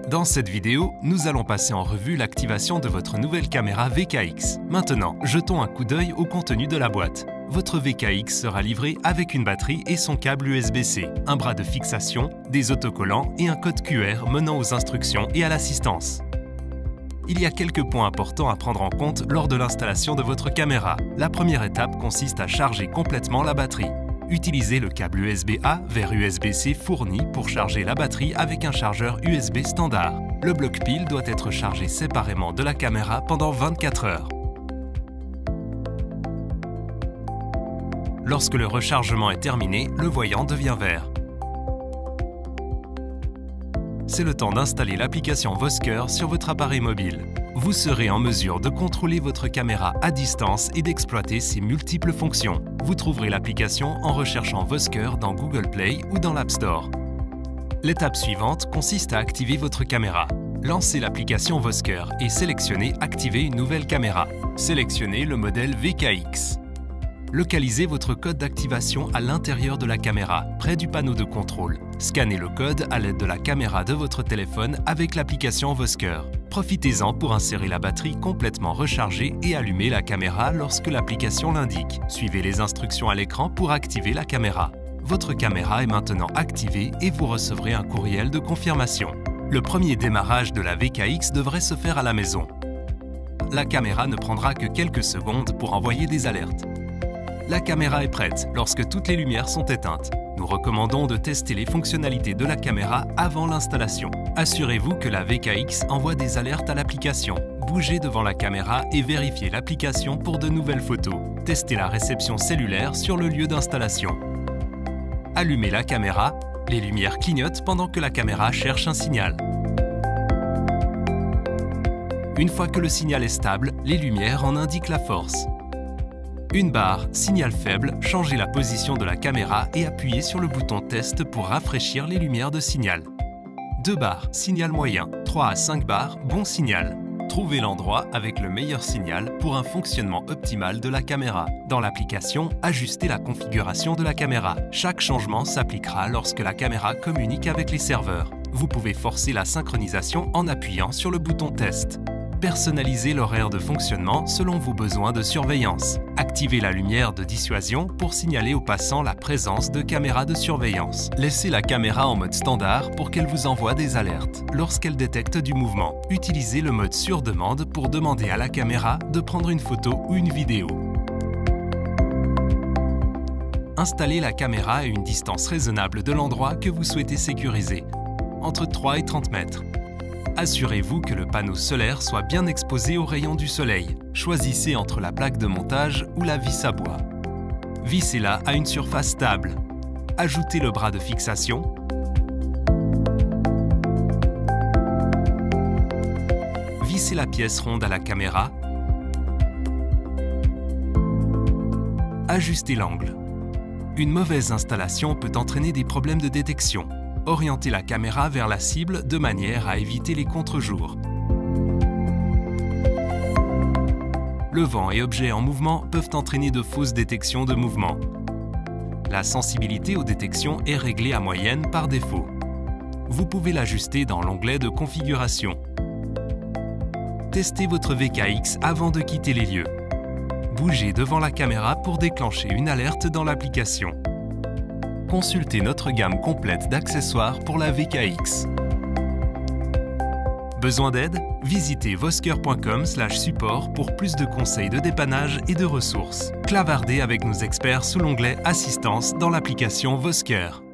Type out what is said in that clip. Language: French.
Dans cette vidéo, nous allons passer en revue l'activation de votre nouvelle caméra VKX. Maintenant, jetons un coup d'œil au contenu de la boîte. Votre VKX sera livré avec une batterie et son câble USB-C, un bras de fixation, des autocollants et un code QR menant aux instructions et à l'assistance. Il y a quelques points importants à prendre en compte lors de l'installation de votre caméra. La première étape consiste à charger complètement la batterie. Utilisez le câble USB-A vers USB-C fourni pour charger la batterie avec un chargeur USB standard. Le bloc pile doit être chargé séparément de la caméra pendant 24 heures. Lorsque le rechargement est terminé, le voyant devient vert. C'est le temps d'installer l'application Vosker sur votre appareil mobile. Vous serez en mesure de contrôler votre caméra à distance et d'exploiter ses multiples fonctions. Vous trouverez l'application en recherchant Vosker dans Google Play ou dans l'App Store. L'étape suivante consiste à activer votre caméra. Lancez l'application Vosker et sélectionnez « Activer une nouvelle caméra ». Sélectionnez le modèle VKX. Localisez votre code d'activation à l'intérieur de la caméra, près du panneau de contrôle. Scannez le code à l'aide de la caméra de votre téléphone avec l'application Vosker. Profitez-en pour insérer la batterie complètement rechargée et allumer la caméra lorsque l'application l'indique. Suivez les instructions à l'écran pour activer la caméra. Votre caméra est maintenant activée et vous recevrez un courriel de confirmation. Le premier démarrage de la VKX devrait se faire à la maison. La caméra ne prendra que quelques secondes pour envoyer des alertes. La caméra est prête lorsque toutes les lumières sont éteintes. Nous recommandons de tester les fonctionnalités de la caméra avant l'installation. Assurez-vous que la VKX envoie des alertes à l'application. Bougez devant la caméra et vérifiez l'application pour de nouvelles photos. Testez la réception cellulaire sur le lieu d'installation. Allumez la caméra. Les lumières clignotent pendant que la caméra cherche un signal. Une fois que le signal est stable, les lumières en indiquent la force. Une barre, signal faible, changez la position de la caméra et appuyez sur le bouton test pour rafraîchir les lumières de signal. 2 barres, signal moyen. 3 à 5 barres, bon signal. Trouvez l'endroit avec le meilleur signal pour un fonctionnement optimal de la caméra. Dans l'application, ajustez la configuration de la caméra. Chaque changement s'appliquera lorsque la caméra communique avec les serveurs. Vous pouvez forcer la synchronisation en appuyant sur le bouton test. Personnalisez l'horaire de fonctionnement selon vos besoins de surveillance. Activez la lumière de dissuasion pour signaler aux passants la présence de caméras de surveillance. Laissez la caméra en mode standard pour qu'elle vous envoie des alertes lorsqu'elle détecte du mouvement. Utilisez le mode sur demande pour demander à la caméra de prendre une photo ou une vidéo. Installez la caméra à une distance raisonnable de l'endroit que vous souhaitez sécuriser, entre 3 et 30 mètres. Assurez-vous que le panneau solaire soit bien exposé aux rayons du soleil. Choisissez entre la plaque de montage ou la vis à bois. Vissez-la à une surface stable. Ajoutez le bras de fixation. Vissez la pièce ronde à la caméra. Ajustez l'angle. Une mauvaise installation peut entraîner des problèmes de détection. Orientez la caméra vers la cible de manière à éviter les contre-jours. Le vent et objets en mouvement peuvent entraîner de fausses détections de mouvement. La sensibilité aux détections est réglée à moyenne par défaut. Vous pouvez l'ajuster dans l'onglet de configuration. Testez votre VKX avant de quitter les lieux. Bougez devant la caméra pour déclencher une alerte dans l'application. Consultez notre gamme complète d'accessoires pour la VKX. Besoin d'aide? Visitez vosker.com/support pour plus de conseils de dépannage et de ressources. Clavardez avec nos experts sous l'onglet Assistance dans l'application Vosker.